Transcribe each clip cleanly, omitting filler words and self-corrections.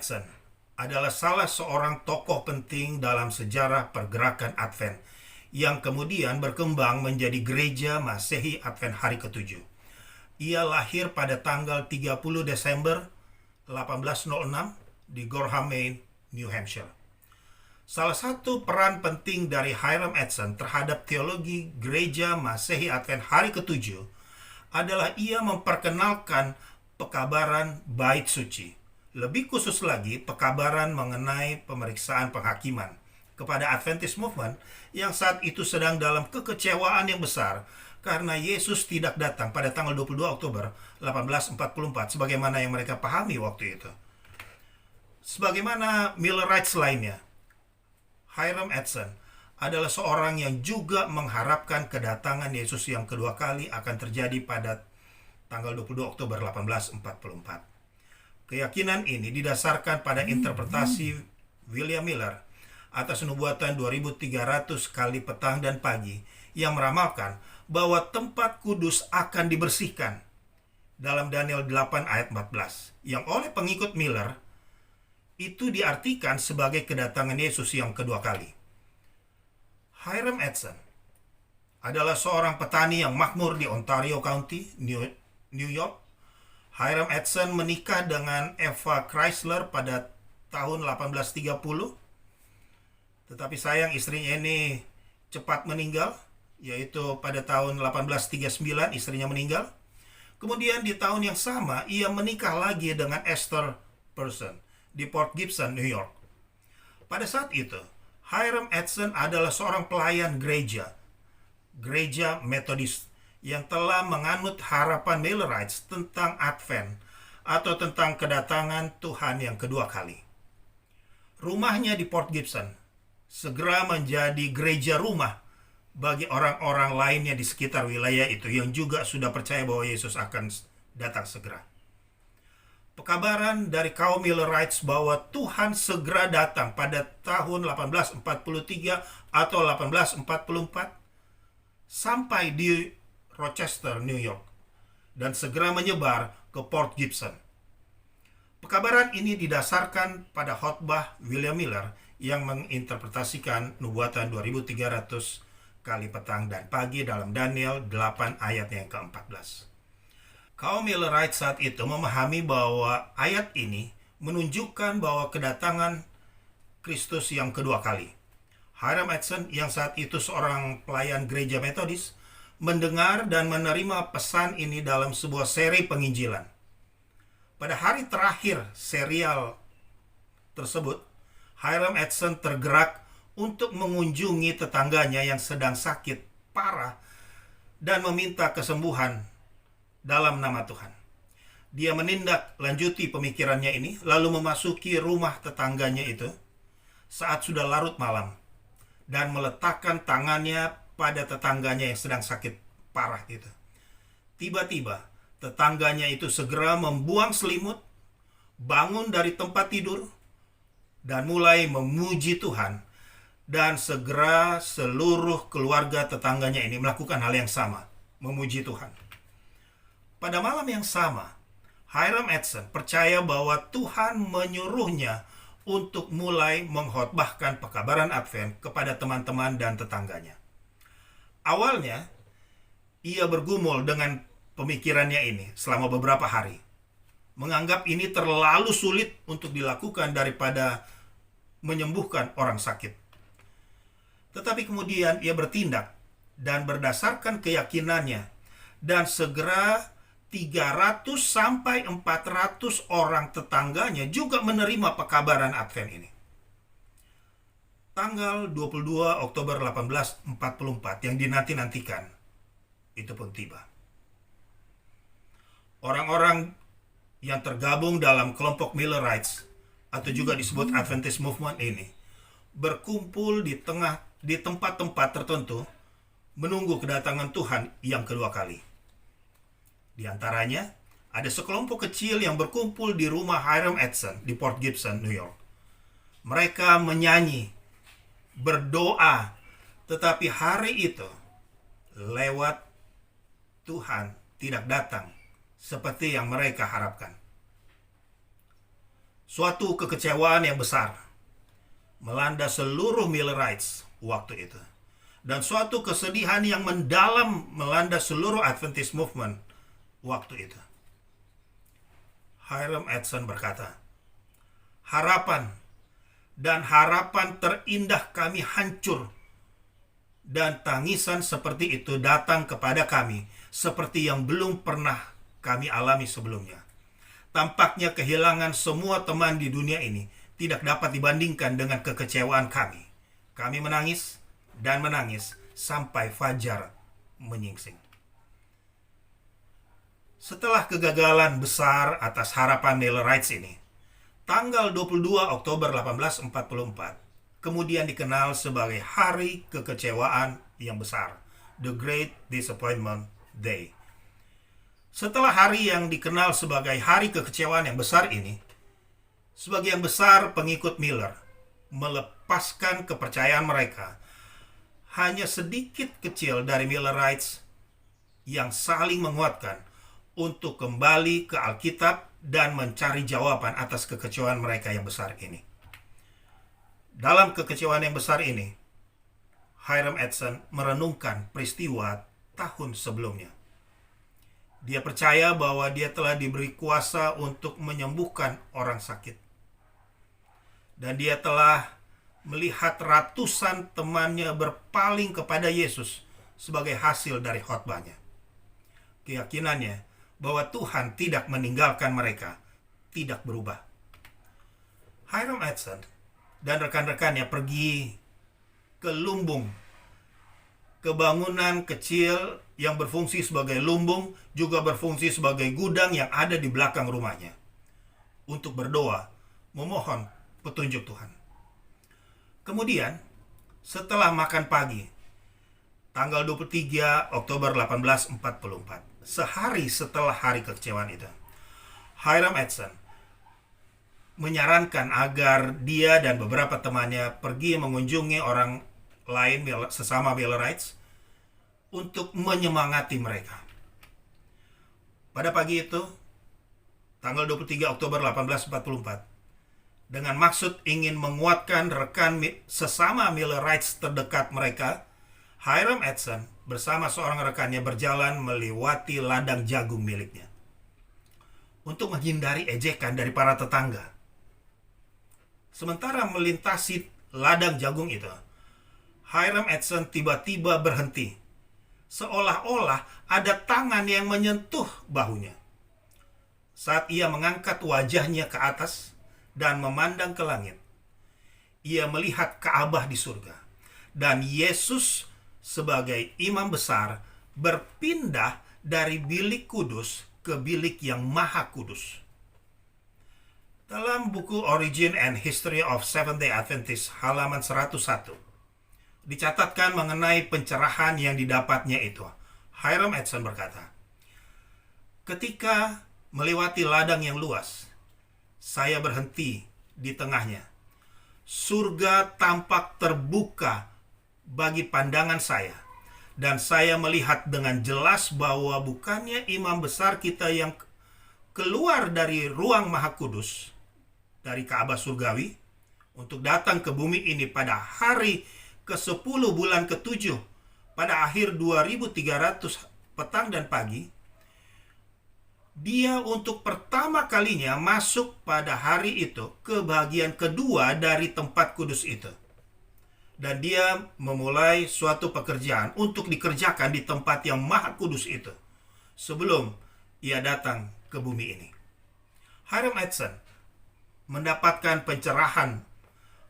Edson adalah salah seorang tokoh penting dalam sejarah pergerakan Advent yang kemudian berkembang menjadi Gereja Masehi Advent Hari Ketujuh. Ia lahir pada tanggal 30 Desember 1806 di Gorham, Maine, New Hampshire. Salah satu peran penting dari Hiram Edson terhadap teologi Gereja Masehi Advent Hari Ketujuh adalah ia memperkenalkan pekabaran Bait Suci. Lebih khusus lagi, pekabaran mengenai pemeriksaan penghakiman kepada Adventist Movement yang saat itu sedang dalam kekecewaan yang besar karena Yesus tidak datang pada tanggal 22 Oktober 1844 sebagaimana yang mereka pahami waktu itu. Sebagaimana Millerites lainnya, Hiram Edson adalah seorang yang juga mengharapkan kedatangan Yesus yang kedua kali akan terjadi pada tanggal 22 Oktober 1844. Keyakinan ini didasarkan pada interpretasi William Miller atas nubuatan 2300 kali petang dan pagi yang meramalkan bahwa tempat kudus akan dibersihkan dalam Daniel 8 ayat 14, yang oleh pengikut Miller itu diartikan sebagai kedatangan Yesus yang kedua kali. Hiram Edson adalah seorang petani yang makmur di Ontario County, New York. Hiram Edson menikah dengan Eva Chrysler pada tahun 1830. Tetapi sayang istrinya ini cepat meninggal, yaitu pada tahun 1839 istrinya meninggal. Kemudian di tahun yang sama ia menikah lagi dengan Esther Person di Port Gibson, New York. Pada saat itu, Hiram Edson adalah seorang pelayan gereja Metodis yang telah menganut harapan Millerites tentang Advent atau tentang kedatangan Tuhan yang kedua kali. Rumahnya di Port Gibson segera menjadi gereja rumah bagi orang-orang lainnya di sekitar wilayah itu yang juga sudah percaya bahwa Yesus akan datang segera. Pekabaran dari kaum Millerites bahwa Tuhan segera datang pada tahun 1843 atau 1844 sampai di Rochester, New York, dan segera menyebar ke Port Gibson. Pekabaran ini didasarkan pada khotbah William Miller yang menginterpretasikan nubuatan 2300 kali petang dan pagi dalam Daniel 8 ayat yang ke-14. Kaum Millerites saat itu memahami bahwa ayat ini menunjukkan bahwa kedatangan Kristus yang kedua kali. Hiram Edson yang saat itu seorang pelayan gereja Metodis mendengar dan menerima pesan ini dalam sebuah seri penginjilan. Pada hari terakhir serial tersebut, Hiram Edson tergerak untuk mengunjungi tetangganya yang sedang sakit parah dan meminta kesembuhan dalam nama Tuhan. Dia menindaklanjuti pemikirannya ini, lalu memasuki rumah tetangganya itu saat sudah larut malam dan meletakkan tangannya pada tetangganya yang sedang sakit parah itu. Tiba-tiba tetangganya itu segera membuang selimut, bangun dari tempat tidur, dan mulai memuji Tuhan. Dan segera seluruh keluarga tetangganya ini melakukan hal yang sama, memuji Tuhan. Pada malam yang sama, Hiram Edson percaya bahwa Tuhan menyuruhnya untuk mulai mengkhotbahkan pekabaran Advent kepada teman-teman dan tetangganya. Awalnya, ia bergumul dengan pemikirannya ini selama beberapa hari. Menganggap ini terlalu sulit untuk dilakukan daripada menyembuhkan orang sakit. Tetapi kemudian ia bertindak dan berdasarkan keyakinannya dan segera 300 sampai 400 orang tetangganya juga menerima pekabaran Advent ini. Tanggal 22 Oktober 1844 yang dinanti-nantikan itu pun tiba. Orang-orang yang tergabung dalam kelompok Millerites atau juga disebut Adventist Movement ini berkumpul di tempat-tempat tertentu menunggu kedatangan Tuhan yang kedua kali. Di antaranya ada sekelompok kecil yang berkumpul di rumah Hiram Edson di Port Gibson, New York. Mereka menyanyi, berdoa, tetapi hari itu lewat Tuhan tidak datang seperti yang mereka harapkan. Suatu kekecewaan yang besar melanda seluruh Millerites waktu itu. Dan suatu kesedihan yang mendalam melanda seluruh Adventist movement waktu itu. Hiram Edson berkata, harapan dan harapan terindah kami hancur, dan tangisan seperti itu datang kepada kami seperti yang belum pernah kami alami sebelumnya. Tampaknya kehilangan semua teman di dunia ini tidak dapat dibandingkan dengan kekecewaan kami. Kami menangis dan menangis sampai fajar menyingsing. Setelah kegagalan besar atas harapan Millerites ini, tanggal 22 Oktober 1844 kemudian dikenal sebagai Hari Kekecewaan yang Besar, The Great Disappointment Day. Setelah hari yang dikenal sebagai Hari Kekecewaan yang Besar ini, sebagian besar pengikut Miller melepaskan kepercayaan mereka. Hanya sedikit kecil dari Millerites yang saling menguatkan untuk kembali ke Alkitab dan mencari jawaban atas kekecewaan mereka yang besar ini. Dalam kekecewaan yang besar ini, Hiram Edson merenungkan peristiwa tahun sebelumnya. Dia percaya bahwa dia telah diberi kuasa untuk menyembuhkan orang sakit. Dan dia telah melihat ratusan temannya berpaling kepada Yesus sebagai hasil dari khotbahnya. Keyakinannya bahwa Tuhan tidak meninggalkan mereka tidak berubah. Hiram Edson dan rekan-rekannya pergi ke lumbung. Kebangunan kecil yang berfungsi sebagai lumbung juga berfungsi sebagai gudang yang ada di belakang rumahnya, untuk berdoa, memohon petunjuk Tuhan. Kemudian, setelah makan pagi, tanggal 23 Oktober 1844, sehari setelah hari kekecewaan itu, Hiram Edson menyarankan agar dia dan beberapa temannya pergi mengunjungi orang lain sesama Millerites untuk menyemangati mereka. Pada pagi itu, tanggal 23 Oktober 1844, dengan maksud ingin menguatkan rekan sesama Millerites terdekat mereka, Hiram Edson bersama seorang rekannya berjalan melewati ladang jagung miliknya untuk menghindari ejekan dari para tetangga. Sementara melintasi ladang jagung itu, Hiram Edson tiba-tiba berhenti, seolah-olah ada tangan yang menyentuh bahunya. Saat ia mengangkat wajahnya ke atas dan memandang ke langit, ia melihat Ka'bah di surga, dan Yesus sebagai imam besar berpindah dari bilik kudus ke bilik yang maha kudus. Dalam buku Origin and History of Seventh-day Adventist halaman 101, dicatatkan mengenai pencerahan yang didapatnya itu. Hiram Edson berkata, ketika melewati ladang yang luas, saya berhenti di tengahnya. Surga tampak terbuka bagi pandangan saya, dan saya melihat dengan jelas bahwa bukannya imam besar kita yang keluar dari ruang maha kudus, dari Ka'bah surgawi, untuk datang ke bumi ini pada hari ke-10 bulan ke-7, pada akhir 2300 petang dan pagi. Dia untuk pertama kalinya masuk pada hari itu ke bagian kedua dari tempat kudus itu. Dan dia memulai suatu pekerjaan untuk dikerjakan di tempat yang maha kudus itu sebelum ia datang ke bumi ini. Hiram Edson mendapatkan pencerahan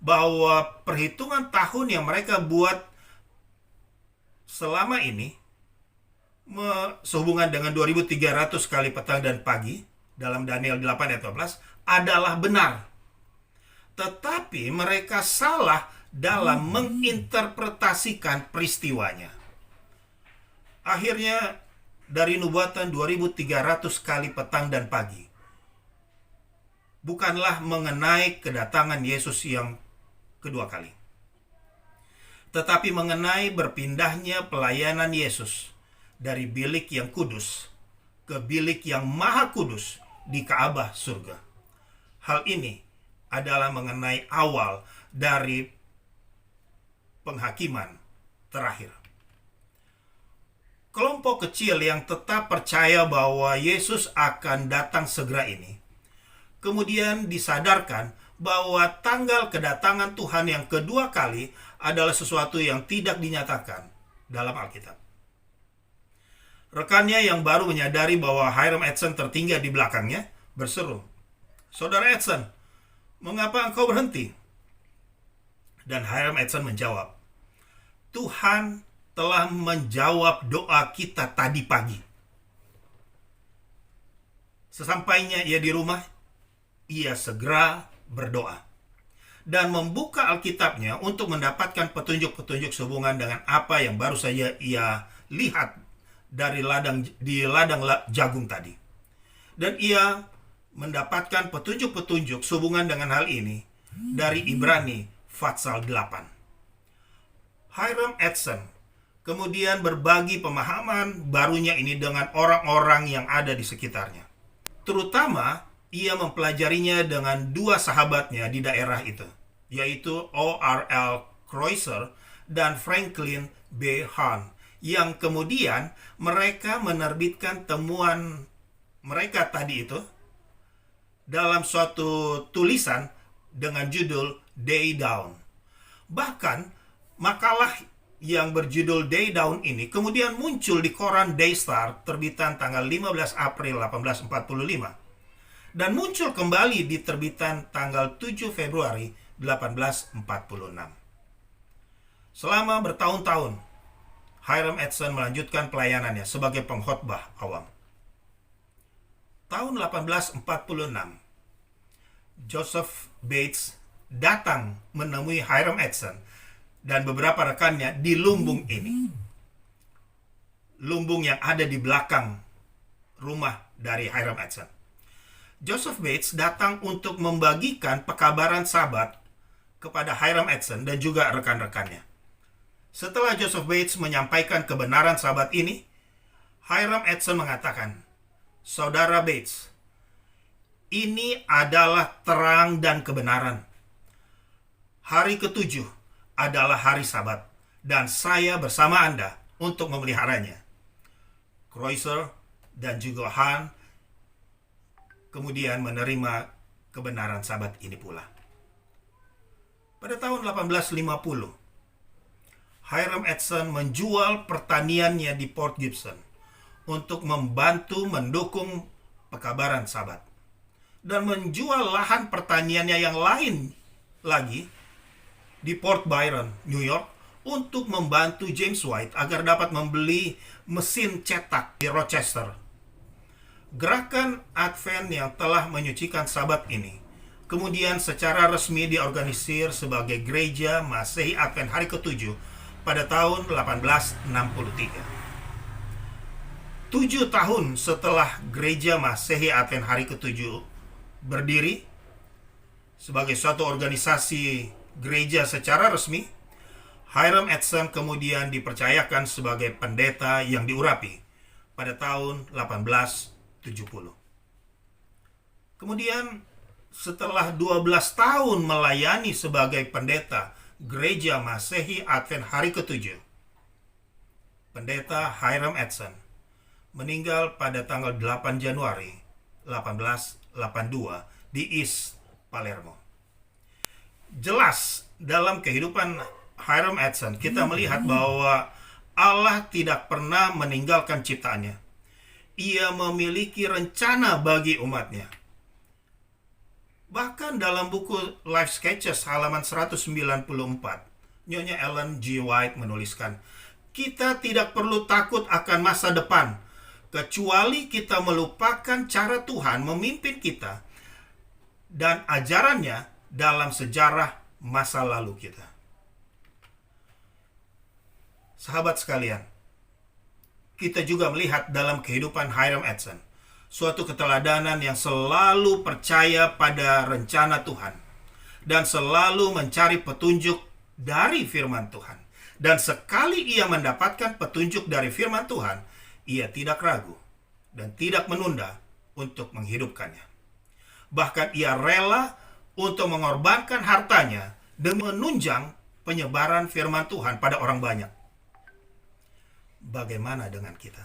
bahwa perhitungan tahun yang mereka buat selama ini sehubungan dengan 2300 kali petang dan pagi dalam Daniel 8 ayat 12 adalah benar. Tetapi mereka salah dalam menginterpretasikan peristiwanya. Akhirnya dari nubuatan 2300 kali petang dan pagi bukanlah mengenai kedatangan Yesus yang kedua kali, tetapi mengenai berpindahnya pelayanan Yesus dari bilik yang kudus ke bilik yang maha kudus di Ka'bah surga. Hal ini adalah mengenai awal dari penghakiman terakhir. Kelompok kecil yang tetap percaya bahwa Yesus akan datang segera ini, kemudian disadarkan bahwa tanggal kedatangan Tuhan yang kedua kali adalah sesuatu yang tidak dinyatakan dalam Alkitab. Rekannya yang baru menyadari bahwa Hiram Edson tertinggal di belakangnya berseru, "Saudara Edson, mengapa engkau berhenti?" Dan Hiram Edson menjawab, "Tuhan telah menjawab doa kita tadi pagi." Sesampainya ia di rumah, ia segera berdoa dan membuka Alkitabnya untuk mendapatkan petunjuk-petunjuk sehubungan dengan apa yang baru saja ia lihat di ladang jagung tadi. Dan ia mendapatkan petunjuk-petunjuk sehubungan dengan hal ini dari Ibrani pasal 8. Hiram Edson kemudian berbagi pemahaman barunya ini dengan orang-orang yang ada di sekitarnya. Terutama, ia mempelajarinya dengan dua sahabatnya di daerah itu, yaitu O.R.L. Kreutzer dan Franklin B. Hahn, yang kemudian mereka menerbitkan temuan mereka tadi itu dalam suatu tulisan dengan judul Day Dawn. Bahkan, makalah yang berjudul Day Dawn ini kemudian muncul di koran Daystar terbitan tanggal 15 April 1845 dan muncul kembali di terbitan tanggal 7 Februari 1846. Selama bertahun-tahun, Hiram Edson melanjutkan pelayanannya sebagai pengkhotbah awam. Tahun 1846, Joseph Bates datang menemui Hiram Edson dan beberapa rekannya di lumbung ini. Lumbung yang ada di belakang rumah dari Hiram Edson. Joseph Bates datang untuk membagikan pekabaran Sabat kepada Hiram Edson dan juga rekan-rekannya. Setelah Joseph Bates menyampaikan kebenaran Sabat ini, Hiram Edson mengatakan, "Saudara Bates, ini adalah terang dan kebenaran. Hari ketujuh adalah hari Sabat, dan saya bersama Anda untuk memeliharanya." Kreutzer dan juga Hahn kemudian menerima kebenaran Sabat ini pula. Pada tahun 1850, Hiram Edson menjual pertaniannya di Port Gibson untuk membantu mendukung pekabaran Sabat, dan menjual lahan pertaniannya yang lain lagi di Port Byron, New York, untuk membantu James White agar dapat membeli mesin cetak di Rochester. Gerakan Advent yang telah menyucikan Sabat ini kemudian secara resmi diorganisir sebagai Gereja Masehi Advent hari ke-7 pada tahun 1863. 7 tahun setelah Gereja Masehi Advent hari ke-7 berdiri sebagai suatu organisasi gereja secara resmi, Hiram Edson kemudian dipercayakan sebagai pendeta yang diurapi pada tahun 1870. Kemudian setelah 12 tahun melayani sebagai pendeta Gereja Masehi Advent hari ke-7, pendeta Hiram Edson meninggal pada tanggal 8 Januari 1882 di East Palermo. Jelas dalam kehidupan Hiram Edson kita melihat bahwa Allah tidak pernah meninggalkan ciptaannya. Ia memiliki rencana bagi umatnya. Bahkan dalam buku Life Sketches halaman 194, Nyonya Ellen G. White menuliskan, "Kita tidak perlu takut akan masa depan, kecuali kita melupakan cara Tuhan memimpin kita dan ajarannya dalam sejarah masa lalu kita." Sahabat sekalian, kita juga melihat dalam kehidupan Hiram Edson suatu keteladanan yang selalu percaya pada rencana Tuhan dan selalu mencari petunjuk dari firman Tuhan. Dan sekali ia mendapatkan petunjuk dari firman Tuhan, ia tidak ragu dan tidak menunda untuk menghidupkannya. Bahkan ia rela untuk mengorbankan hartanya demi menunjang penyebaran firman Tuhan pada orang banyak. Bagaimana dengan kita?